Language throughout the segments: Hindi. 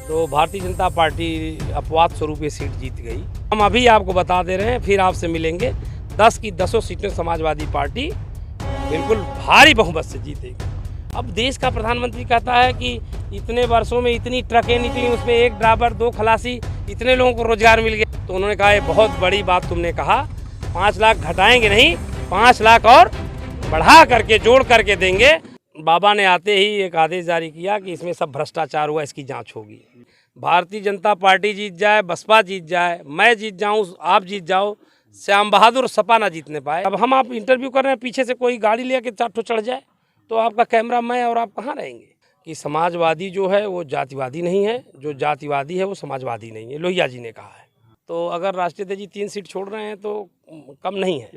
तो भारतीय जनता पार्टी अपवाद स्वरूप ये सीट जीत गई। हम अभी आपको बता दे रहे हैं, फिर आपसे मिलेंगे। 10 की 10 सीटें समाजवादी पार्टी बिल्कुल भारी बहुमत से जीतेगी। अब देश का प्रधानमंत्री कहता है कि इतने वर्षों में इतनी ट्रकें निकली, उसमें 1 ड्राइवर 2 खलासी, इतने लोगों को रोजगार मिल गया। तो उन्होंने कहा ये बहुत बड़ी बात तुमने कहा, 5 लाख घटाएंगे नहीं, 5 लाख और बढ़ा करके जोड़ करके देंगे। बाबा ने आते ही एक आदेश जारी किया कि इसमें सब भ्रष्टाचार हुआ, इसकी जांच होगी। भारतीय जनता पार्टी जीत जाए, बसपा जीत जाए, मैं जीत जाऊं, आप जीत जाओ, श्याम बहादुर सपा ना जीतने पाए। अब हम आप इंटरव्यू कर रहे हैं, पीछे से कोई गाड़ी लेके 4 चढ़ जाए तो आपका कैमरा मैं और आप कहाँ रहेंगे। कि समाजवादी जो है वो जातिवादी नहीं है, जो जातिवादी है वो समाजवादी नहीं है, लोहिया जी ने कहा है। तो अगर राष्ट्रीय अध्यक्ष जी 3 सीट छोड़ रहे हैं तो कम नहीं है।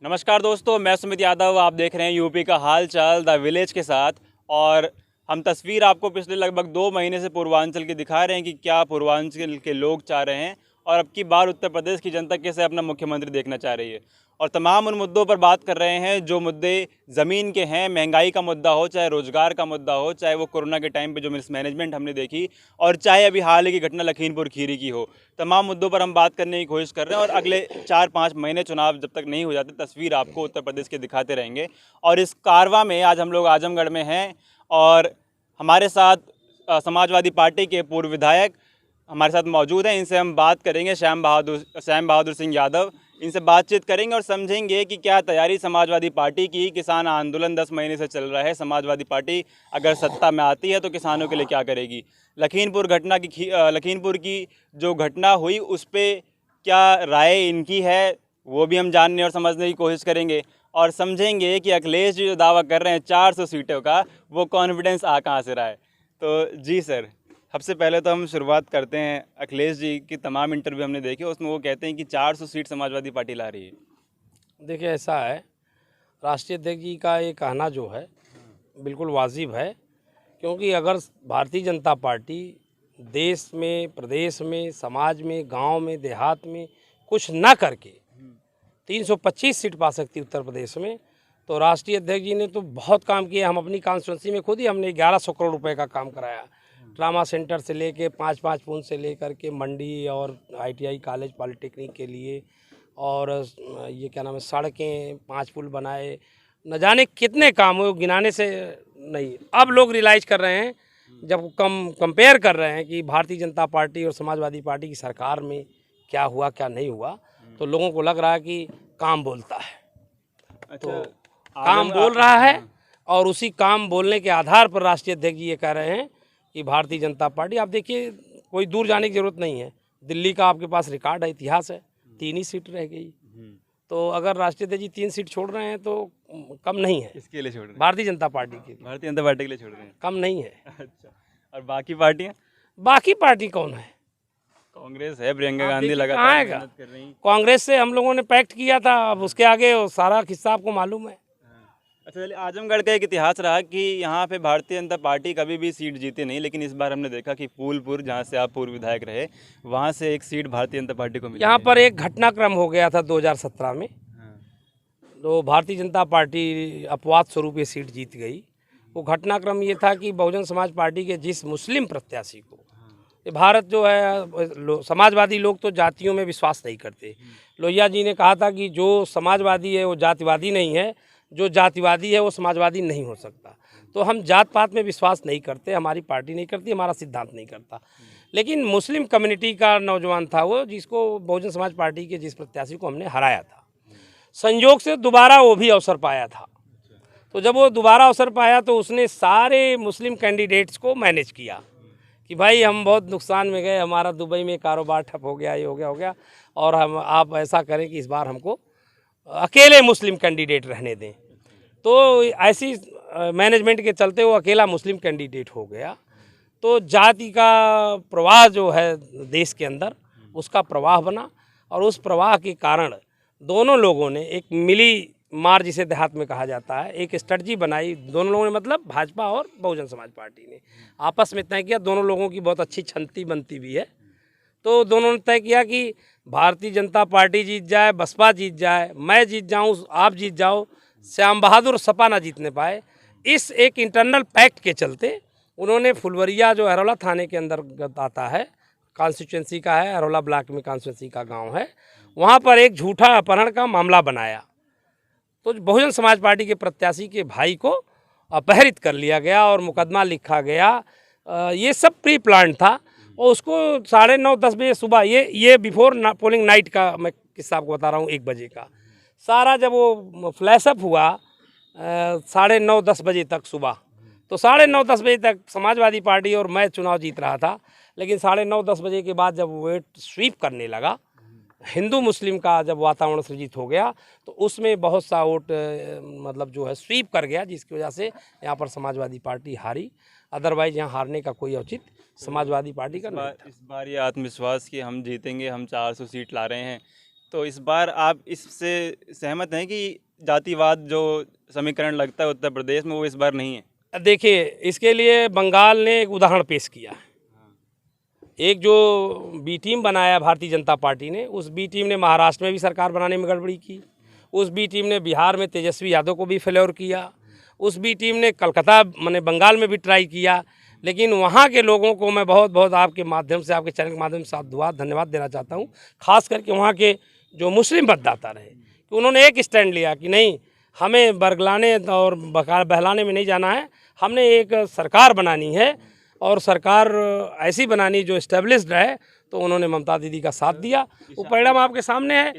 नमस्कार दोस्तों, मैं सुमित यादव, आप देख रहे हैं यूपी का हाल चाल द विलेज के साथ। और हम तस्वीर आपको पिछले लगभग 2 महीने से पूर्वांचल की दिखा रहे हैं कि क्या पूर्वांचल के लोग चाह रहे हैं और अब की बार उत्तर प्रदेश की जनता कैसे अपना मुख्यमंत्री देखना चाह रही है। और तमाम उन मुद्दों पर बात कर रहे हैं जो मुद्दे ज़मीन के हैं। महंगाई का मुद्दा हो, चाहे रोज़गार का मुद्दा हो, चाहे वो कोरोना के टाइम पे जो मिसमैनेजमेंट हमने देखी, और चाहे अभी हाल ही की घटना लखीमपुर खीरी की हो। तमाम मुद्दों पर हम बात करने की कोशिश कर रहे हैं और अगले 4-5 महीने चुनाव जब तक नहीं हो जाते, तस्वीर आपको उत्तर प्रदेश के दिखाते रहेंगे। और इस कारवां में आज हम लोग आजमगढ़ में हैं और हमारे साथ समाजवादी पार्टी के पूर्व विधायक हमारे साथ मौजूद हैं। इनसे हम बात करेंगे, श्याम बहादुर सिंह यादव। इनसे बातचीत करेंगे और समझेंगे कि क्या तैयारी समाजवादी पार्टी की। किसान आंदोलन 10 महीने से चल रहा है। समाजवादी पार्टी अगर सत्ता में आती है तो किसानों के लिए क्या करेगी। लखीमपुर की जो घटना हुई उस पर क्या राय इनकी है, वो भी हम जानने और समझने की कोशिश करेंगे। और समझेंगे कि अखिलेश जी जो दावा कर रहे हैं 400 सीटों का, वो कॉन्फिडेंस कहाँ से रहा है। तो जी सर, सबसे पहले तो हम शुरुआत करते हैं। अखिलेश जी की तमाम इंटरव्यू हमने देखे, उसमें वो कहते हैं कि 400 सीट समाजवादी पार्टी ला रही है। देखिए ऐसा है, राष्ट्रीय अध्यक्ष जी का ये कहना जो है बिल्कुल वाजिब है, क्योंकि अगर भारतीय जनता पार्टी देश में, प्रदेश में, समाज में, गांव में, देहात में कुछ ना करके 325 सीट पा सकती उत्तर प्रदेश में, तो राष्ट्रीय अध्यक्ष जी ने तो बहुत काम किया। हम अपनी कॉन्स्टिट्यूंसी में खुद ही हमने 1100 करोड़ रुपए का काम कराया। ट्रामा सेंटर से लेके 5-5 पुल से लेकर के मंडी और ITI कॉलेज पॉलिटेक्निक के लिए, और ये क्या नाम है, सड़कें 5 पुल बनाए, न जाने कितने काम हुए, गिनाने से नहीं। अब लोग रियलाइज कर रहे हैं, जब कंपेयर कर रहे हैं कि भारतीय जनता पार्टी और समाजवादी पार्टी की सरकार में क्या हुआ क्या नहीं हुआ, तो लोगों को लग रहा है कि काम बोलता है। अच्छा, तो काम बोल रहा है और उसी काम बोलने के आधार पर राष्ट्रीय अध्यक्ष जी ये कह रहे हैं कि भारतीय जनता पार्टी, आप देखिए कोई दूर जाने की जरूरत नहीं है। दिल्ली का आपके पास रिकॉर्ड है, इतिहास है, 3 ही सीट रह गई। तो अगर राष्ट्रीय अध्यक्ष जी 3 सीट छोड़ रहे हैं तो कम नहीं है। इसके लिए छोड़ रहे हैं? भारतीय जनता पार्टी के लिए। भारतीय जनता पार्टी के लिए छोड़ रहे हैं, कम नहीं है। अच्छा, और बाकी पार्टियां? बाकी पार्टी कौन है? कांग्रेस है, प्रियंका आप गांधी देखिए लगातार कहाँ आएगा। मेहनत कर रही हैं। कांग्रेस से हम लोगों ने पैक्ट किया था, अब उसके आगे वो सारा किस्सा आपको मालूम है। अच्छा, चलिए, आजमगढ़ का एक इतिहास रहा कि यहाँ पे भारतीय जनता पार्टी कभी भी सीट जीती नहीं, लेकिन इस बार हमने देखा कि फूलपुर, जहाँ से आप पूर्व विधायक रहे, वहाँ से एक सीट भारतीय जनता पार्टी को मिली। यहाँ पर एक घटनाक्रम हो गया था 2017 में, तो भारतीय जनता पार्टी अपवाद स्वरूप ये सीट जीत गई। वो घटनाक्रम ये था कि बहुजन समाज पार्टी के जिस मुस्लिम प्रत्याशी को, ये भारत जो है, समाजवादी लोग तो जातियों में विश्वास नहीं करते। लोहिया जी ने कहा था कि जो समाजवादी है वो जातिवादी नहीं है, जो जातिवादी है वो समाजवादी नहीं हो सकता। तो हम जात पात में विश्वास नहीं करते, हमारी पार्टी नहीं करती, हमारा सिद्धांत नहीं करता। लेकिन मुस्लिम कम्युनिटी का नौजवान था वो, जिसको बहुजन समाज पार्टी के जिस प्रत्याशी को हमने हराया था, संयोग से दोबारा वो भी अवसर पाया था। तो जब वो दोबारा अवसर पाया तो उसने सारे मुस्लिम कैंडिडेट्स को मैनेज किया कि भाई हम बहुत नुकसान में गए, हमारा दुबई में कारोबार ठप हो गया, ये हो गया, और आप ऐसा करें कि इस बार हमको अकेले मुस्लिम कैंडिडेट रहने दें। तो ऐसी मैनेजमेंट के चलते वो अकेला मुस्लिम कैंडिडेट हो गया। तो जाति का प्रवाह जो है देश के अंदर, उसका प्रवाह बना, और उस प्रवाह के कारण दोनों लोगों ने एक मिली मार, जिसे देहात में कहा जाता है, एक स्ट्रेटजी बनाई। दोनों लोगों ने, मतलब भाजपा और बहुजन समाज पार्टी ने आपस में तय किया। दोनों लोगों की बहुत अच्छी छनती बनती भी है। तो दोनों ने तय किया कि भारतीय जनता पार्टी जीत जाए, बसपा जीत जाए, मैं जीत जाऊं, आप जीत जाओ, श्याम बहादुर सपा ना जीतने पाए। इस एक इंटरनल पैक्ट के चलते उन्होंने फुलवरिया जो अरोला थाने के अंदर आता है, कॉन्स्टिट्यूंसी का है, अरोला ब्लॉक में कॉन्स्टिट्यूंसी का गांव है, वहां पर एक झूठा अपहरण का मामला बनाया। तो बहुजन समाज पार्टी के प्रत्याशी के भाई को अपहरित कर लिया गया और मुकदमा लिखा गया। ये सब प्री प्लान था और उसको 9:30-10 बजे सुबह, ये बिफोर पोलिंग नाइट का मैं किस्सा आपको बता रहा हूँ, 1 बजे का सारा जब वो फ्लैशअप हुआ 9:30-10 बजे तक सुबह, तो 9:30-10 बजे तक समाजवादी पार्टी और मैं चुनाव जीत रहा था। लेकिन 9:30-10 बजे के बाद जब वेट स्वीप करने लगा, हिंदू मुस्लिम का जब वातावरण सृजित हो गया, तो उसमें बहुत सा वोट मतलब जो है स्वीप कर गया, जिसकी वजह से यहाँ पर समाजवादी पार्टी हारी। अदरवाइज यहाँ हारने का कोई औचित्य समाजवादी पार्टी का नहीं था। इस बार ये आत्मविश्वास कि हम जीतेंगे, हम 400 सीट ला रहे हैं, तो इस बार आप इससे सहमत हैं कि जातिवाद जो समीकरण लगता है उत्तर प्रदेश में, वो इस बार नहीं है? देखिए, इसके लिए बंगाल ने एक उदाहरण पेश किया है। एक जो बी टीम बनाया भारतीय जनता पार्टी ने, उस बी टीम ने महाराष्ट्र में भी सरकार बनाने में गड़बड़ी की। उस बी टीम ने बिहार में तेजस्वी यादव को भी फेल्योर किया। उस बी टीम ने कलकत्ता माने बंगाल में भी ट्राई किया। लेकिन वहाँ के लोगों को मैं बहुत बहुत आपके माध्यम से, आपके चैनल के माध्यम से धन्यवाद देना चाहता हूँ। खास करके वहाँ के जो मुस्लिम मतदाता रहे, कि उन्होंने एक स्टैंड लिया कि नहीं, हमें बरगलाने और बहलाने में नहीं जाना है, हमने एक सरकार बनानी है और सरकार ऐसी बनानी जो एस्टेब्लिश्ड है। तो उन्होंने ममता दीदी का साथ दिया। वो परिणाम आपके सामने है।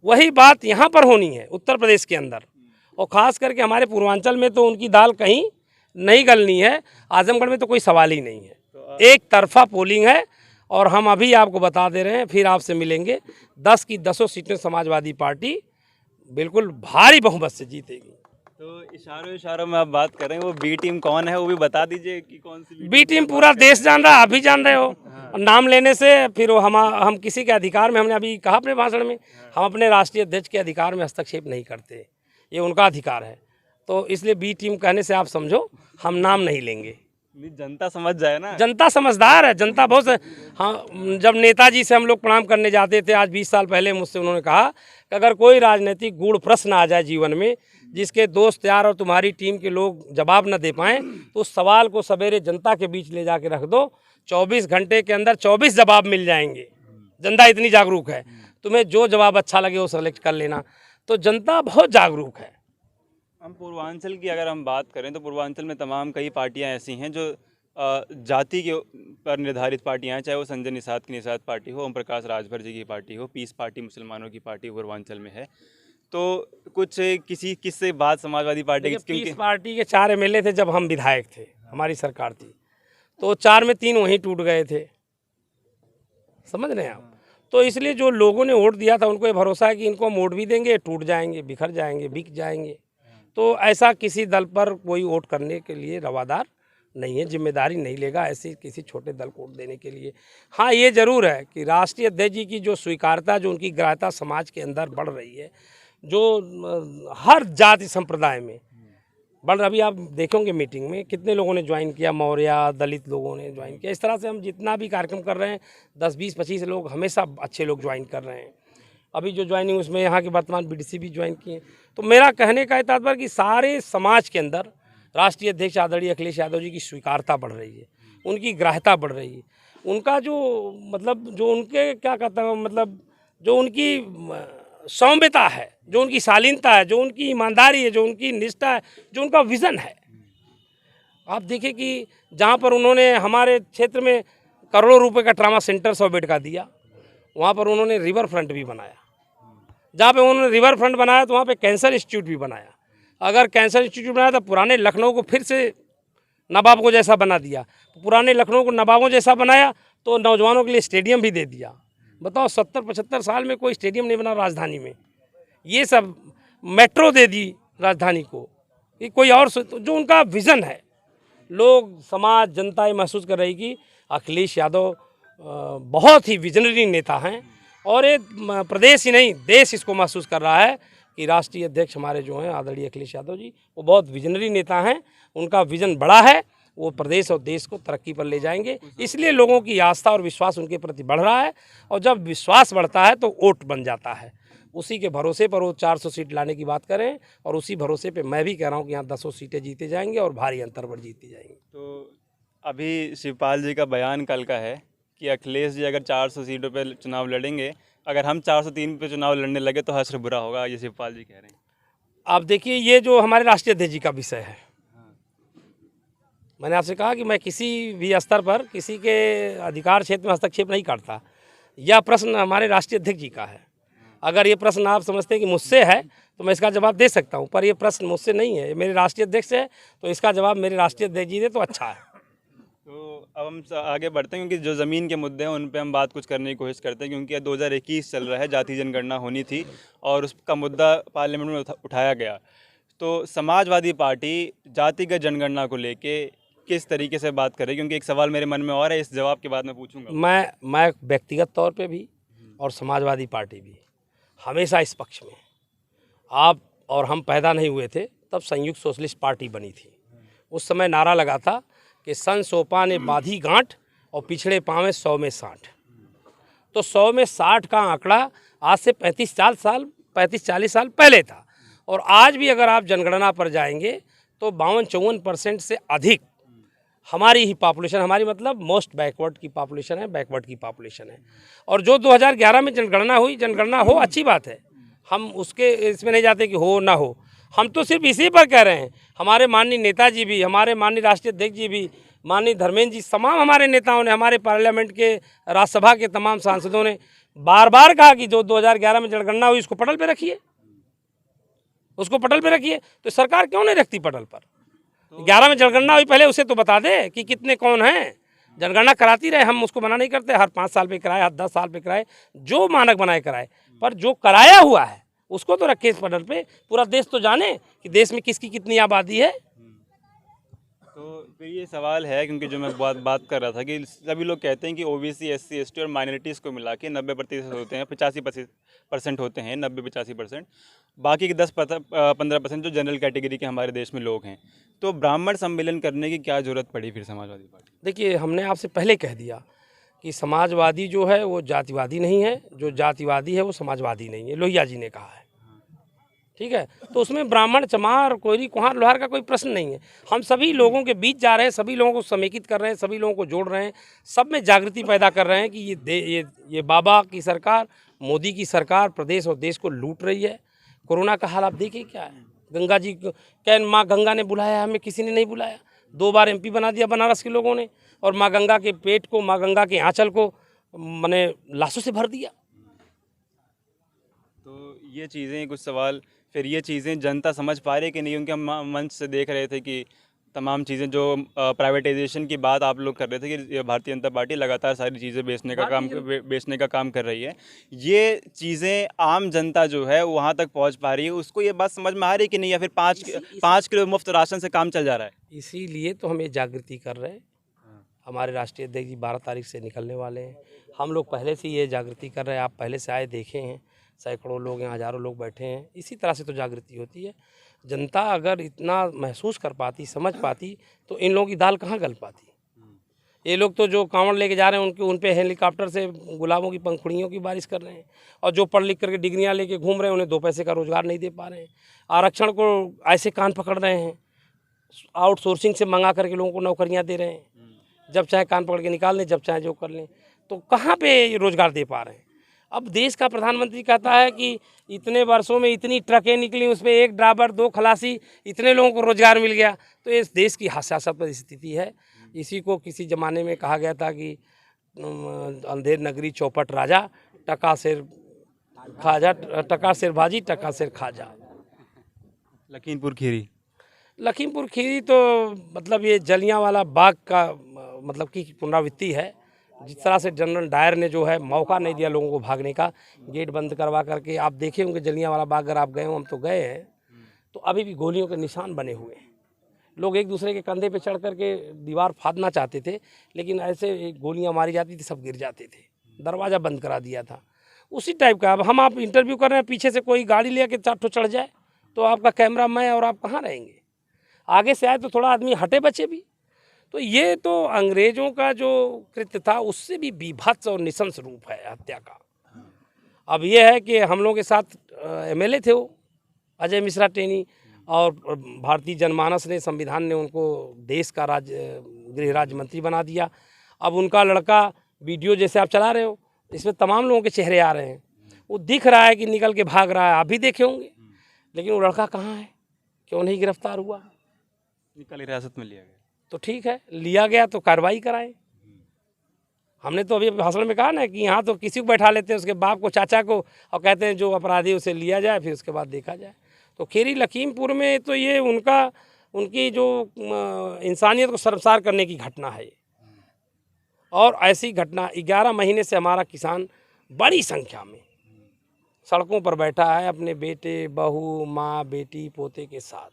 वही बात यहाँ पर होनी है उत्तर प्रदेश के अंदर, और ख़ास करके हमारे पूर्वांचल में तो उनकी दाल कहीं नहीं गलनी है। आजमगढ़ में तो कोई सवाल ही नहीं है, एक तरफा पोलिंग है। और हम अभी आपको बता दे रहे हैं, फिर आपसे मिलेंगे, 10 की 10 सीटें समाजवादी पार्टी बिल्कुल भारी बहुमत से जीतेगी। तो इशारों में आप बात कर रहे हैं, वो बी टीम कौन है वो भी बता दीजिए कि कौन सी बी टीम पूरा देश जान रहा है, आप भी जान रहे हो। नाम लेने से फिर वो हम किसी के अधिकार में, हमने अभी कहा अपने भाषण में, हम अपने राष्ट्रीय अध्यक्ष के अधिकार में हस्तक्षेप नहीं करते, ये उनका अधिकार है। तो इसलिए बी टीम कहने से आप समझो हम नाम नहीं लेंगे। जनता समझ जाए ना, जनता समझदार है, जनता बहुत। हाँ, जब नेताजी से हम लोग प्रणाम करने जाते थे आज 20 साल पहले, मुझसे उन्होंने कहा कि अगर कोई राजनीतिक गूढ़ प्रश्न आ जाए जीवन में, जिसके दोस्त यार और तुम्हारी टीम के लोग जवाब न दे पाएँ, तो उस सवाल को सवेरे जनता के बीच ले जाके रख दो, 24 घंटे के अंदर 24 जवाब मिल जाएंगे। जनता इतनी जागरूक है, तुम्हें जो जवाब अच्छा लगे वो सेलेक्ट कर लेना। तो जनता बहुत जागरूक है। हम पूर्वांचल की अगर हम बात करें तो पूर्वांचल में तमाम कई पार्टियां ऐसी हैं जो जाति के पर निर्धारित पार्टियां हैं, चाहे वो संजय निषाद की निषाद पार्टी हो, ओम प्रकाश राजभर जी की पार्टी हो, पीस पार्टी मुसलमानों की पार्टी पूर्वांचल में है। तो कुछ किससे बात समाजवादी पार्टी की, पीस पार्टी के 4 MLA थे जब हम विधायक थे, हमारी सरकार थी, तो 4 में 3 वहीं टूट गए थे, समझ रहे हैं आप। तो इसलिए जो लोगों ने वोट दिया था उनको ये भरोसा है कि इनको हम वोट भी देंगे, टूट जाएंगे, बिखर जाएंगे, बिक जाएंगे। तो ऐसा किसी दल पर कोई वोट करने के लिए रवादार नहीं है, जिम्मेदारी नहीं लेगा ऐसे किसी छोटे दल को वोट देने के लिए। हाँ, ये ज़रूर है कि राष्ट्रीय अध्यक्ष जी की जो स्वीकारता, जो उनकी ग्राह्यता समाज के अंदर बढ़ रही है, जो हर जाति संप्रदाय में बढ़ रहा। अभी आप देखोगे मीटिंग में कितने लोगों ने ज्वाइन किया, मौर्य दलित लोगों ने ज्वाइन किया। इस तरह से हम जितना भी कार्यक्रम कर रहे हैं, 10, 20, 25 लोग हमेशा अच्छे लोग ज्वाइन कर रहे हैं। अभी जो ज्वाइनिंग उसमें यहाँ के वर्तमान BDC भी ज्वाइन किए। तो मेरा कहने का तात्पर्य कि सारे समाज के अंदर राष्ट्रीय अध्यक्ष आदरणीय अखिलेश यादव जी की स्वीकारता बढ़ रही है, उनकी ग्राह्यता बढ़ रही है। उनका जो मतलब जो उनके क्या कहता हूँ, मतलब जो उनकी सौम्यता है, जो उनकी शालीनता है, जो उनकी ईमानदारी है, जो उनकी निष्ठा है, जो उनका विज़न है। आप देखिए कि जहाँ पर उन्होंने हमारे क्षेत्र में करोड़ों रुपए का ट्रामा सेंटर 100 बेड का दिया, वहाँ पर उन्होंने रिवर फ्रंट भी बनाया। जहाँ पे उन्होंने रिवर फ्रंट बनाया तो वहाँ पे कैंसर इंस्टीट्यूट भी बनाया। अगर कैंसर इंस्टीट्यूट बनाया तो पुराने लखनऊ को फिर से नवाब को जैसा बना दिया, पुराने लखनऊ को नवाबों जैसा बनाया, तो नौजवानों के लिए स्टेडियम भी दे दिया। बताओ 70-75 साल में कोई स्टेडियम नहीं बना राजधानी में। ये सब मेट्रो दे दी राजधानी को, ये कोई और जो उनका विज़न है, लोग समाज जनता ये महसूस कर रही कि अखिलेश यादव बहुत ही विजनरी नेता हैं। और ये प्रदेश ही नहीं, देश इसको महसूस कर रहा है कि राष्ट्रीय अध्यक्ष हमारे जो हैं आदरणीय अखिलेश यादव जी, वो बहुत विजनरी नेता हैं। उनका विज़न बड़ा है, वो प्रदेश और देश को तरक्की पर ले जाएंगे। इसलिए लोगों की आस्था और विश्वास उनके प्रति बढ़ रहा है। और जब विश्वास बढ़ता है तो वोट बन जाता है। उसी के भरोसे पर वो 400 सीट लाने की बात करें, और उसी भरोसे पे मैं भी कह रहा हूँ कि यहाँ 10 सीटें जीते जाएंगे और भारी अंतर पर जीती जाएंगी। तो अभी शिवपाल जी का बयान कल का है कि अखिलेश जी अगर 400 सीटों पे चुनाव लड़ेंगे, अगर हम 403 पे चुनाव लड़ने लगे तो हश्र बुरा होगा, ये शिवपाल जी कह रहे हैं। आप देखिए, ये जो हमारे राष्ट्रीय अध्यक्ष जी का विषय है, मैंने आपसे कहा कि मैं किसी भी स्तर पर किसी के अधिकार क्षेत्र में हस्तक्षेप नहीं करता। यह प्रश्न हमारे राष्ट्रीय अध्यक्ष जी का है। अगर ये प्रश्न आप समझते हैं कि मुझसे है तो मैं इसका जवाब दे सकता हूँ, पर ये प्रश्न मुझसे नहीं है, ये मेरे राष्ट्रीय अध्यक्ष है, तो इसका जवाब मेरे राष्ट्रीय अध्यक्ष जी दे तो अच्छा है। तो अब हम आगे बढ़ते हैं, क्योंकि जो ज़मीन के मुद्दे हैं उन पे हम बात कुछ करने की कोशिश करते हैं, क्योंकि 2021 चल रहा है, जातीय जनगणना होनी थी और उसका मुद्दा पार्लियामेंट में उठाया गया। तो समाजवादी पार्टी जातिगत जनगणना को लेके किस तरीके से बात कर रही है, क्योंकि एक सवाल मेरे मन में और है, इस जवाब के बाद मैं पूछूंगा। मैं व्यक्तिगत तौर पे भी और समाजवादी पार्टी भी हमेशा इस पक्ष में। आप और हम पैदा नहीं हुए थे तब संयुक्त सोशलिस्ट पार्टी बनी थी। उस समय नारा लगा था कि सन सोपा ने बांधी गांठ और पिछड़े पाँव 100 में 60। तो 100 में 60 का आंकड़ा आज से 35-40 साल पहले था, और आज भी अगर आप जनगणना पर जाएंगे तो 52-54% से अधिक हमारी ही पॉपुलेशन, हमारी मतलब मोस्ट बैकवर्ड की पॉपुलेशन है, बैकवर्ड की पॉपुलेशन है। और जो 2011 में जनगणना हुई, जनगणना हो अच्छी बात है, हम उसके इसमें नहीं जाते कि हो ना हो, हम तो सिर्फ इसी पर कह रहे हैं। हमारे माननीय नेताजी भी, हमारे माननीय राष्ट्रीय अध्यक्ष जी भी, माननीय धर्मेंद्र जी, तमाम हमारे नेताओं ने, हमारे पार्लियामेंट के राज्यसभा के तमाम सांसदों ने बार बार कहा कि जो 2011 में जनगणना हुई उसको पटल पे रखिए, उसको पटल पे रखिए। तो सरकार क्यों नहीं रखती पटल पर? 11 में जनगणना हुई, पहले उसे तो बता दे कि कितने कौन हैं। जनगणना कराती रहे, हम उसको मना नहीं करते, हर 5 साल पे कराए, हर 10 साल पे कराए, जो मानक बनाए कराए, पर जो कराया हुआ है उसको तो रखे इस पटल पे, पूरा देश तो जाने कि देश में किसकी कितनी आबादी है। तो फिर ये सवाल है, क्योंकि जो मैं बात कर रहा था कि सभी लोग कहते हैं कि ओबीसी, एससी, एसटी और माइनॉरिटीज़ को मिला के 90% होते हैं, 85% होते हैं, 90-85%। बाकी के 10-15% जो जनरल कैटेगरी के हमारे देश में लोग हैं। तो ब्राह्मण सम्मेलन करने की क्या जरूरत पड़ी फिर समाजवादी पार्टी? देखिए, हमने आपसे पहले कह दिया कि समाजवादी जो है वो जातिवादी नहीं है, जो जातिवादी है वो समाजवादी नहीं है, लोहिया जी ने कहा है, ठीक है। तो उसमें ब्राह्मण, चमार, कोयरी, कुम्हार, लोहार का कोई प्रश्न नहीं है। हम सभी लोगों के बीच जा रहे हैं, सभी लोगों को समेकित कर रहे हैं, सभी लोगों को जोड़ रहे हैं, सब में जागृति पैदा कर रहे हैं कि ये बाबा की सरकार, मोदी की सरकार प्रदेश और देश को लूट रही है। कोरोना का हाल आप देखिए क्या है। गंगा जी क्या माँ गंगा ने बुलाया, हमें किसी ने नहीं बुलाया। 2 बार MP बना दिया बनारस के लोगों ने, और माँ गंगा के पेट को, माँ गंगा के आंचल को मैंने लाशों से भर दिया। तो ये चीज़ें, कुछ सवाल, फिर ये चीज़ें जनता समझ पा रही है कि नहीं? क्योंकि हम मंच से देख रहे थे कि तमाम चीज़ें जो प्राइवेटाइजेशन की बात आप लोग कर रहे थे कि भारतीय जनता पार्टी लगातार सारी चीज़ें बेचने का काम कर रही है। ये चीज़ें आम जनता जो है वहाँ तक पहुँच पा रही है, उसको ये बात समझ में आ रही है कि नहीं, या फिर 5 किलो मुफ्त राशन से काम चल जा रहा है? इसीलिए तो हम ये जागृति कर रहे हैं। हमारे राष्ट्रीय अध्यक्ष जी 12 तारीख से निकलने वाले हैं। हम लोग पहले से ये जागृति कर रहे हैं, आप पहले से आए देखे हैं, सैकड़ों लोग हैं, हज़ारों लोग बैठे हैं। इसी तरह से तो जागृति होती है। जनता अगर इतना महसूस कर पाती, समझ पाती, तो इन लोगों की दाल कहाँ गल पाती। ये लोग तो जो कांवड़ लेके जा रहे हैं उन पे हेलीकॉप्टर से गुलाबों की पंखुड़ियों की बारिश कर रहे हैं, और जो पढ़ लिख करके डिग्रियां लेके घूम रहे हैं उन्हें 2 पैसे का रोजगार नहीं दे पा रहे हैं। आरक्षण को ऐसे कान पकड़ रहे हैं, आउटसोर्सिंग से मंगा करके लोगों को नौकरियाँ दे रहे हैं, जब चाहे कान पकड़ के निकाल लें, जब चाहे जो कर लें। तो कहाँ पे रोजगार दे पा रहे हैं? अब देश का प्रधानमंत्री कहता है कि इतने वर्षों में इतनी ट्रकें निकली, उसमें 1 ड्राइवर 2 खलासी, इतने लोगों को रोजगार मिल गया। तो इस देश की हास्यास्पद स्थिति है। इसी को किसी ज़माने में कहा गया था कि अंधेर नगरी चौपट राजा, टका सिर खाजा, टका सिर भाजी, टका सिर खाजा। लखीमपुर खीरी, लखीमपुर खीरी तो मतलब ये जलियांवाला बाग का मतलब की पुनरावृत्ति है। जिस तरह से जनरल डायर ने जो है मौका नहीं दिया लोगों को भागने का, गेट बंद करवा करके, आप देखे होंगे जलियांवाला बाग, अगर आप गए हो, हम तो गए हैं, तो अभी भी गोलियों के निशान बने हुए हैं। लोग एक दूसरे के कंधे पे चढ़ करके दीवार फाड़ना चाहते थे, लेकिन ऐसे गोलियां मारी जाती थी, सब गिर जाते थे, दरवाज़ा बंद करा दिया था। उसी टाइप का अब हम आप इंटरव्यू कर रहे हैं, पीछे से कोई गाड़ी ले के 4 ठो चढ़ जाए तो आपका कैमरा मैं और आप कहाँ रहेंगे? आगे से आए तो थोड़ा आदमी हटे बचे भी। तो ये तो अंग्रेज़ों का जो कृत्य था उससे भी बीभत्स और निशंस रूप है हत्या का। अब ये है कि हम लोगों के साथ MLA थे वो अजय मिश्रा टेनी, और भारतीय जनमानस ने, संविधान ने उनको देश का गृह राज्य मंत्री बना दिया। अब उनका लड़का वीडियो जैसे आप चला रहे हो, इसमें तमाम लोगों के चेहरे आ रहे हैं, वो दिख रहा है कि निकल के भाग रहा है, आप भी देखे होंगे, लेकिन वो लड़का कहाँ है, क्यों नहीं गिरफ्तार हुआ? कल हिरासत में लिया गया। तो ठीक है, लिया गया तो कार्रवाई कराएं। हमने तो अभी भाषण में कहा ना कि यहाँ तो किसी को बैठा लेते हैं, उसके बाप को, चाचा को, और कहते हैं जो अपराधी उसे लिया जाए, फिर उसके बाद देखा जाए। तो खेरी लखीमपुर में तो ये उनकी जो इंसानियत को शर्मसार करने की घटना है। और ऐसी घटना 11 महीने से हमारा किसान बड़ी संख्या में सड़कों पर बैठा है अपने बेटे, बहू, माँ, बेटी, पोते के साथ,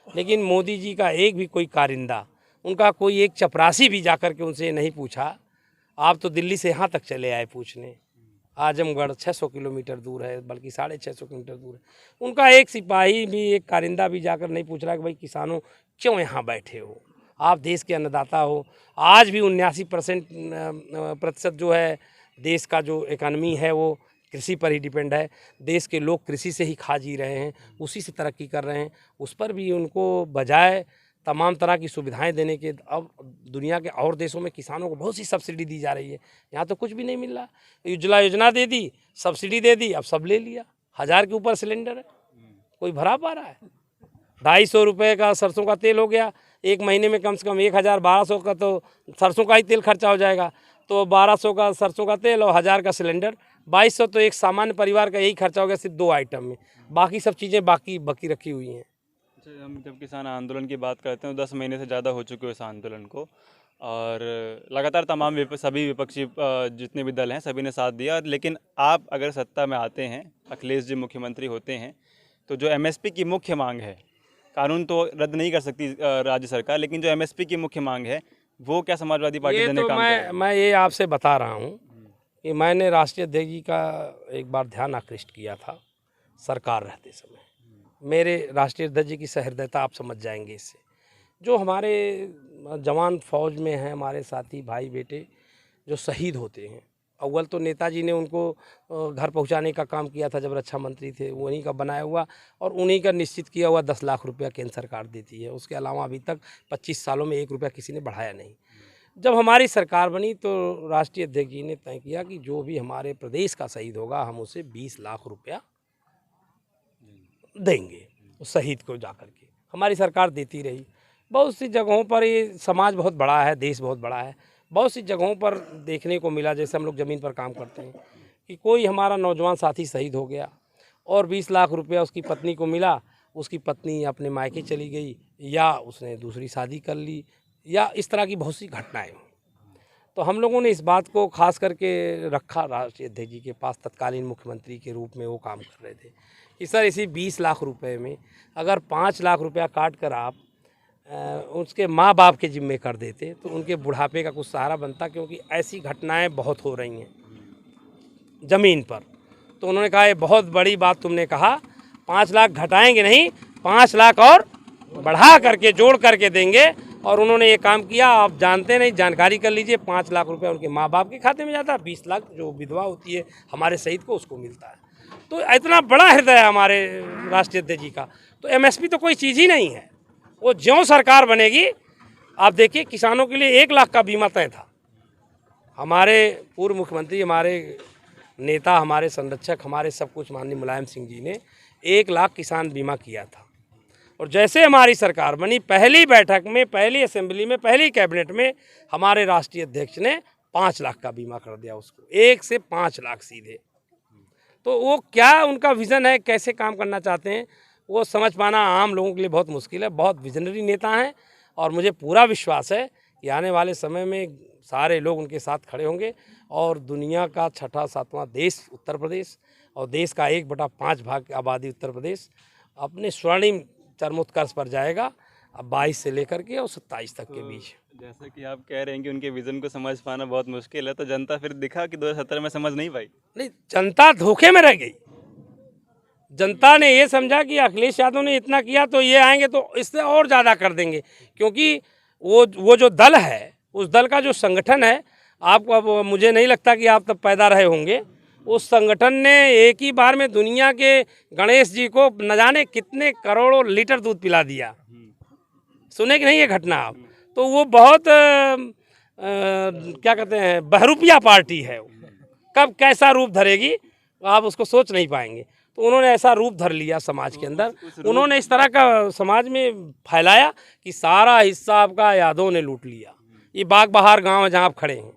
लेकिन मोदी जी का एक भी कोई कारिंदा, उनका कोई एक चपरासी भी जाकर के उनसे नहीं पूछा। आप तो दिल्ली से यहाँ तक चले आए पूछने, आजमगढ़ 600 किलोमीटर दूर है, बल्कि 650 किलोमीटर दूर है। उनका एक सिपाही भी, एक कारिंदा भी जाकर नहीं पूछ रहा कि भाई किसानों क्यों यहाँ बैठे हो, आप देश के अन्नदाता हो। आज भी 79% जो है देश का जो इकॉनमी है वो कृषि पर ही डिपेंड है। देश के लोग कृषि से ही खा जी रहे हैं, उसी से तरक्की कर रहे हैं। उस पर भी उनको बजाय तमाम तरह की सुविधाएं देने के, अब दुनिया के और देशों में किसानों को बहुत सी सब्सिडी दी जा रही है, यहाँ तो कुछ भी नहीं मिल रहा। उज्ज्वला योजना दे दी, सब्सिडी दे दी, अब सब ले लिया। 1000 के ऊपर सिलेंडर है, कोई भरा पा रहा है? 250 रुपये का सरसों का तेल हो गया, एक महीने में कम से कम 1000-1200 का तो सरसों का ही तेल खर्चा हो जाएगा। तो 1200 का सरसों का तेल और 1000 का सिलेंडर, 2200 तो एक सामान्य परिवार का यही खर्चा हो गया सिर्फ 2 आइटम में। बाकी सब चीज़ें बाकी रखी हुई हैं। अच्छा, हम जब किसान आंदोलन की बात करते हैं तो 10 महीने से ज़्यादा हो चुके हैं इस आंदोलन को, और लगातार तमाम सभी विपक्षी जितने भी दल हैं सभी ने साथ दिया। लेकिन आप अगर सत्ता में आते हैं, अखिलेश जी मुख्यमंत्री होते हैं, तो जो MSP की मुख्य मांग है, कानून तो रद्द नहीं कर सकती राज्य सरकार, लेकिन जो MSP की मुख्य मांग है वो क्या समाजवादी पार्टी देने काम कर रही है? मैं ये आपसे बता रहा हूँ कि मैंने राष्ट्रीय अध्यक्ष जी का एक बार ध्यान आकृष्ट किया था सरकार रहते समय। मेरे राष्ट्रीय अध्यक्ष जी की सहृदयता आप समझ जाएंगे इससे। जो हमारे जवान फौज में हैं, हमारे साथी भाई बेटे जो शहीद होते हैं, अव्वल तो नेताजी ने उनको घर पहुंचाने का काम किया था जब रक्षा मंत्री थे, उन्हीं का बनाया हुआ और उन्हीं का निश्चित किया हुआ 10 लाख रुपया केंद्र सरकार देती है। उसके अलावा अभी तक 25 सालों में 1 रुपया किसी ने बढ़ाया नहीं। जब हमारी सरकार बनी तो राष्ट्रीय अध्यक्ष जी ने तय किया कि जो भी हमारे प्रदेश का शहीद होगा हम उसे 20 लाख रुपया देंगे उस शहीद को जाकर के। हमारी सरकार देती रही। बहुत सी जगहों पर ये समाज बहुत बड़ा है, देश बहुत बड़ा है, बहुत सी जगहों पर देखने को मिला, जैसे हम लोग ज़मीन पर काम करते हैं, कि कोई हमारा नौजवान साथी शहीद हो गया और 20 लाख रुपया उसकी पत्नी को मिला, उसकी पत्नी अपने मायके चली गई या उसने दूसरी शादी कर ली, या इस तरह की बहुत सी घटनाएं। तो हम लोगों ने इस बात को खास करके रखा राष्ट्रीय अध्यक्ष जी के पास, तत्कालीन मुख्यमंत्री के रूप में वो काम कर रहे थे कि सर इसी 20 लाख रुपए में अगर 5 लाख रुपया काट कर आप उसके माँ बाप के जिम्मे कर देते तो उनके बुढ़ापे का कुछ सहारा बनता, क्योंकि ऐसी घटनाएं बहुत हो रही हैं ज़मीन पर। तो उन्होंने कहा ये बहुत बड़ी बात तुमने कहा, 5 लाख घटाएंगे नहीं, 5 लाख और बढ़ा करके जोड़ करके देंगे। और उन्होंने ये काम किया। आप जानते नहीं, जानकारी कर लीजिए, 5 लाख रुपया उनके माँ बाप के खाते में जाता है, 20 लाख जो विधवा होती है हमारे शहीद को उसको मिलता है। तो इतना बड़ा हृदय है हमारे राष्ट्रीय अध्यक्ष जी का। तो MSP तो कोई चीज़ ही नहीं है। वो ज्यों सरकार बनेगी, आप देखिए किसानों के लिए 1 लाख का बीमा तय था। हमारे पूर्व मुख्यमंत्री, हमारे नेता, हमारे संरक्षक, हमारे सब कुछ माननीय मुलायम सिंह जी ने 1 लाख किसान बीमा किया था। और जैसे हमारी सरकार बनी, पहली बैठक में, पहली असेंबली में, पहली कैबिनेट में हमारे राष्ट्रीय अध्यक्ष ने 5 लाख का बीमा कर दिया उसको, 1 से 5 लाख सीधे। तो वो क्या उनका विज़न है, कैसे काम करना चाहते हैं, वो समझ पाना आम लोगों के लिए बहुत मुश्किल है। बहुत विजनरी नेता हैं और मुझे पूरा विश्वास है कि आने वाले समय में सारे लोग उनके साथ खड़े होंगे और दुनिया का 6वां-7वां देश उत्तर प्रदेश और देश का 1/5 भाग की आबादी उत्तर प्रदेश अपने स्वर्णिम चरमोत्कर्ष पर जाएगा। अब 22 से लेकर के और 27 तक के बीच। जैसा कि आप कह रहे हैं कि उनके विज़न को समझ पाना बहुत मुश्किल है, तो जनता फिर दिखा कि 2017 में समझ नहीं पाई। नहीं, जनता धोखे में रह गई। जनता ने ये समझा कि अखिलेश यादव ने इतना किया तो ये आएंगे तो इससे और ज़्यादा कर देंगे, क्योंकि वो जो दल है, उस दल का जो संगठन है, आपको अब मुझे नहीं लगता कि आप तब पैदा रहे होंगे, उस संगठन ने एक ही बार में दुनिया के गणेश जी को न जाने कितने करोड़ों लीटर दूध पिला दिया। सुने कि नहीं ये घटना आप? तो वो बहुत क्या कहते हैं, बहरूपिया पार्टी है। कब कैसा रूप धरेगी आप उसको सोच नहीं पाएंगे। तो उन्होंने ऐसा रूप धर लिया समाज के अंदर, उन्होंने इस तरह का समाज में फैलाया कि सारा हिस्सा आपका यादवों ने लूट लिया। ये बाग बहार गांव है जहाँ आप खड़े हैं,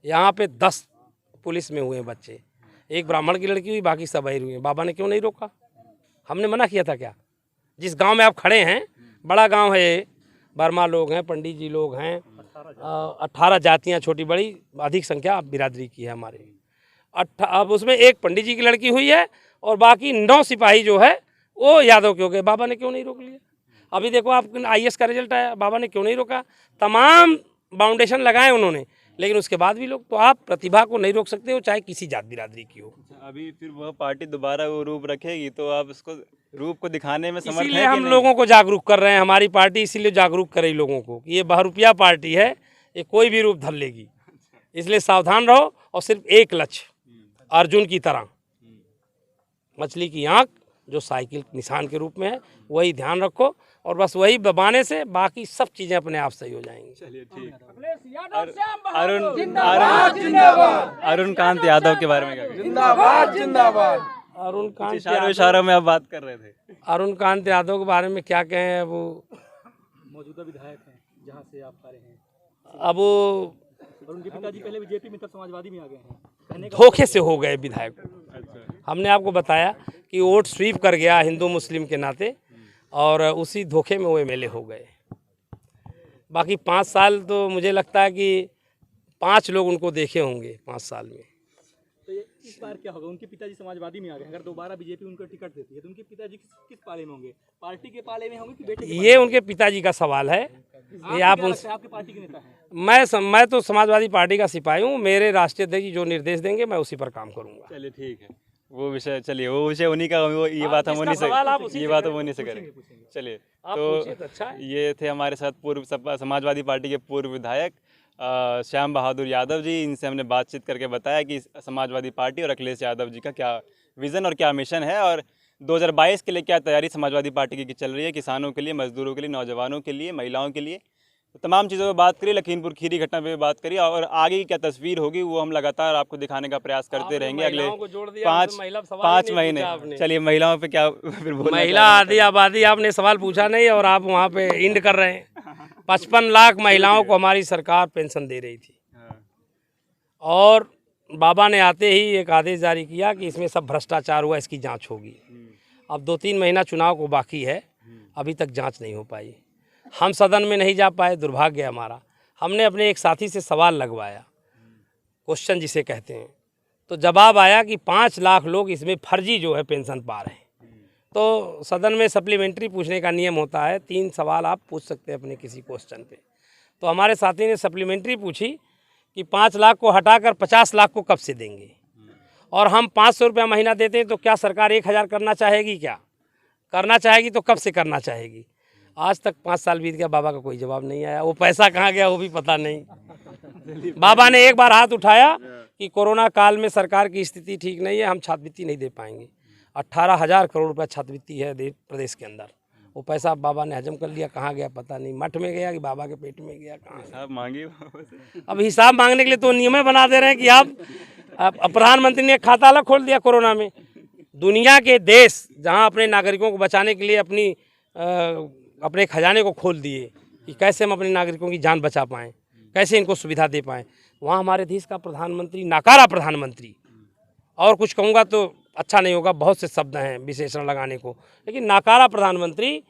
यहाँ पे 10 पुलिस में हुए बच्चे, एक ब्राह्मण की लड़की हुई, बाकी सब बहिर हुए। बाबा ने क्यों नहीं रोका? हमने मना किया था क्या? जिस गांव में आप खड़े हैं, बड़ा गांव है ये, वर्मा लोग हैं, पंडित जी लोग हैं, 18 जातियां छोटी बड़ी अधिक संख्या बिरादरी की है हमारे। अब उसमें एक पंडित जी की लड़की हुई है और बाकी 9 सिपाही जो है वो यादव के हो गए। बाबा ने क्यों नहीं रोक लिया? अभी देखो आप IAS का रिजल्ट आया, बाबा ने क्यों नहीं रोका? तमाम बाउंडेशन लगाए उन्होंने, लेकिन उसके बाद भी लोग, तो आप प्रतिभा को नहीं रोक सकते हो, चाहे किसी जात बिरादरी की हो। अभी फिर वह पार्टी दोबारा वो रूप रखेगी तो आप उसको रूप को दिखाने में समर्थ इसीलिए हैं कि हम नहीं? लोगों को जागरूक कर रहे हैं, हमारी पार्टी इसीलिए जागरूक कर रही लोगों को कि ये बहरूपिया पार्टी है, ये कोई भी रूप धर लेगी, इसलिए सावधान रहो। और सिर्फ एक लक्ष्य, अर्जुन की तरह मछली की आंख जो साइकिल निशान के रूप में है, वही ध्यान रखो और बस वही दबाने से बाकी सब चीज़ें अपने आप सही हो जाएंगी। चलिए ठीक। अरुण कांत यादव के बारे में क्या कहेंगे? जिंदाबाद जिंदाबाद। अरुण कांत इशारों में आप बात कर रहे थे। अरुण कांत यादव के बारे में क्या कहें? अब वो मौजूदा विधायक हैं जहां से आप खड़े हैं, अब वो और उनके पिताजी पहले बीजेपी में, तब समाजवादी में आ गए हैं। कहने का धोखे से हो गए विधायक। हमने आपको बताया कि वोट स्वीप कर गया हिंदू मुस्लिम के नाते, और उसी धोखे में वो MLA हो गए। बाकी 5 साल तो मुझे लगता है कि 5 लोग उनको देखे होंगे 5 साल में। तो ये इस बार क्या होगा? उनके पिताजी समाजवादी में आ गए, अगर दोबारा बीजेपी उनको टिकट देती है तो उनके पिताजी किस पाले में होंगे? पार्टी के पाले में होंगे कि बेटे के? ये उनके पिताजी का सवाल है। ये आप क्या उन लगता है, आपकी पार्टी के नेता हैं? मैं तो समाजवादी पार्टी का सिपाही हूँ। मेरे राष्ट्रीय अध्यक्ष जी जो निर्देश देंगे मैं उसी पर काम करूँगा। चलिए ठीक है, वो विषय, चलिए वो विषय उन्हीं का, वो ये बात हम उन्हीं से, ये बात हम उन्हीं से करेंगे। चलिए पूछिए तो अच्छा तो है। ये थे हमारे साथ पूर्व समाजवादी पार्टी के पूर्व विधायक श्याम बहादुर यादव जी। इनसे हमने बातचीत करके बताया कि समाजवादी पार्टी और अखिलेश यादव जी का क्या विज़न और क्या मिशन है, और 2022 के लिए क्या तैयारी समाजवादी पार्टी की चल रही है, किसानों के लिए, मजदूरों के लिए, नौजवानों के लिए, महिलाओं के लिए। तो तमाम चीज़ों पर बात करी, लखीमपुर खीरी घटना पे बात करी, और आगे की क्या तस्वीर होगी वो हम लगातार आपको दिखाने का प्रयास करते रहेंगे अगले 5 महीने। चलिए महिलाओं पे क्या फिर बोलना महिला आदि आबादी आपने सवाल पूछा नहीं और आप वहाँ पे इंड कर रहे हैं। 55 लाख महिलाओं को हमारी सरकार पेंशन दे रही थी, और बाबा ने आते ही एक आदेश जारी किया कि इसमें सब भ्रष्टाचार हुआ, इसकी जांच होगी। अब 2-3 महीना चुनाव को बाकी है, अभी तक जांच नहीं हो पाई। हम सदन में नहीं जा पाए, दुर्भाग्य हमारा। हमने अपने एक साथी से सवाल लगवाया, क्वेश्चन जिसे कहते हैं, तो जवाब आया कि 5 लाख लोग इसमें फर्जी जो है पेंशन पा रहे हैं। तो सदन में सप्लीमेंट्री पूछने का नियम होता है, 3 सवाल आप पूछ सकते हैं अपने किसी क्वेश्चन पे। तो हमारे साथी ने सप्लीमेंट्री पूछी कि 5 लाख को हटाकर 50 लाख को कब से देंगे, और हम 500 रुपया महीना देते हैं तो क्या सरकार 1000 करना चाहेगी? क्या करना चाहेगी तो कब से करना चाहेगी? आज तक 5 साल बीत गया, बाबा का कोई जवाब नहीं आया। वो पैसा कहाँ गया वो भी पता नहीं। बाबा ने एक बार हाथ उठाया कि कोरोना काल में सरकार की स्थिति ठीक नहीं है, हम छात्रवृत्ति नहीं दे पाएंगे। 18,000 करोड़ रुपया छात्रवृत्ति है प्रदेश के अंदर। वो पैसा बाबा ने हजम कर लिया, कहाँ गया पता नहीं। मठ में गया कि बाबा के पेट में गया, कहाँ? हिसाब मांगे। अब हिसाब मांगने के लिए तो नियम बना दे रहे हैं कि आप प्रधानमंत्री ने खाता अलग खोल दिया कोरोना में। दुनिया के देश जहाँ अपने नागरिकों को बचाने के लिए अपने खजाने को खोल दिए कि कैसे हम अपने नागरिकों की जान बचा पाएँ, कैसे इनको सुविधा दे पाएँ, वहाँ हमारे देश का प्रधानमंत्री नाकारा प्रधानमंत्री, और कुछ कहूँगा तो अच्छा नहीं होगा, बहुत से शब्द हैं विशेषण लगाने को, लेकिन नाकारा प्रधानमंत्री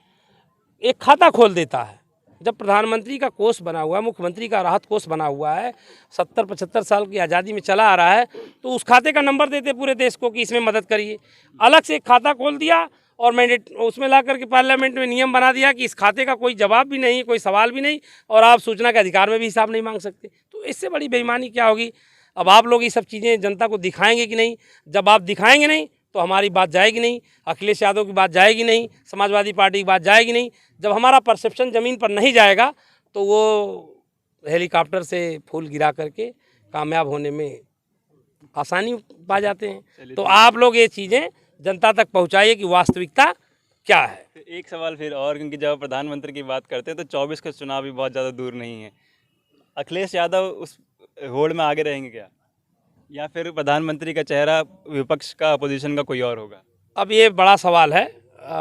एक खाता खोल देता है। जब प्रधानमंत्री का कोष बना हुआ है, मुख्यमंत्री का राहत कोष बना हुआ है, 70-75 साल की आज़ादी में चला आ रहा है, तो उस खाते का नंबर देते पूरे देश को कि इसमें मदद करिए। अलग से एक खाता खोल दिया और मैंडेट उसमें ला करके पार्लियामेंट में नियम बना दिया कि इस खाते का कोई जवाब भी नहीं, कोई सवाल भी नहीं, और आप सूचना के अधिकार में भी हिसाब नहीं मांग सकते। तो इससे बड़ी बेईमानी क्या होगी? अब आप लोग ये सब चीज़ें जनता को दिखाएंगे कि नहीं? जब आप दिखाएंगे नहीं तो हमारी बात जाएगी नहीं, अखिलेश यादव की बात जाएगी नहीं, समाजवादी पार्टी की बात जाएगी नहीं। जब हमारा परसेप्शन ज़मीन पर नहीं जाएगा तो वो हेलीकॉप्टर से फूल गिरा करके कामयाब होने में आसानी पा जाते हैं। तो आप लोग ये चीज़ें जनता तक पहुंचाइए कि वास्तविकता क्या है। तो एक सवाल फिर और, क्योंकि जब प्रधानमंत्री की बात करते हैं तो 24 का चुनाव भी बहुत ज़्यादा दूर नहीं है। अखिलेश यादव उस होड़ में आगे रहेंगे क्या, या फिर प्रधानमंत्री का चेहरा विपक्ष का, अपोजिशन का कोई और होगा? अब ये बड़ा सवाल है।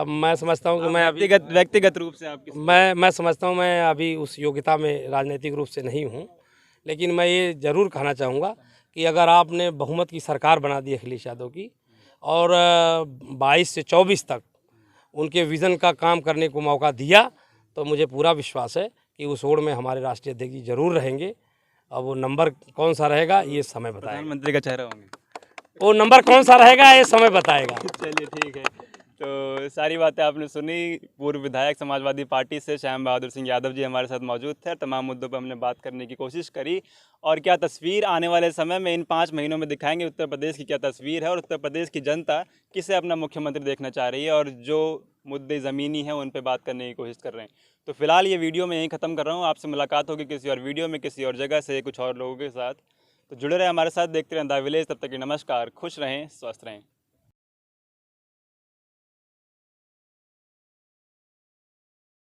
मैं समझता हूँ कि मैं अभी व्यक्तिगत रूप से आपकी मैं समझता हूँ मैं अभी उस योग्यता में राजनीतिक रूप से नहीं हूँ, लेकिन मैं ये ज़रूर कहना चाहूँगा कि अगर आपने बहुमत की सरकार बना दी अखिलेश यादव की और 22 से 24 तक उनके विज़न का काम करने को मौका दिया, तो मुझे पूरा विश्वास है कि उस होड़ में हमारे राष्ट्रीय अध्यक्ष जी जरूर रहेंगे। अब वो नंबर कौन सा रहेगा ये समय बताएगा। प्रधानमंत्री का चेहरा होंगे, वो नंबर कौन सा रहेगा ये समय बताएगा। चलिए ठीक है। तो सारी बातें आपने सुनी। पूर्व विधायक समाजवादी पार्टी से श्याम बहादुर सिंह यादव जी हमारे साथ मौजूद थे। तमाम मुद्दों पर हमने बात करने की कोशिश करी और क्या तस्वीर आने वाले समय में इन 5 महीनों में दिखाएंगे उत्तर प्रदेश की क्या तस्वीर है और उत्तर प्रदेश की जनता किसे अपना मुख्यमंत्री देखना चाह रही है और जो मुद्दे ज़मीनी हैं उन पर बात करने की कोशिश कर रहे हैं। तो फिलहाल ये वीडियो मैं यहीं ख़त्म कर रहा हूँ। आपसे मुलाकात होगी किसी और वीडियो में, किसी और जगह से, कुछ और लोगों के साथ। तो जुड़े रहें हमारे साथ, देखते रहें द विलेज। तब तक कि नमस्कार, खुश रहें, स्वस्थ रहें।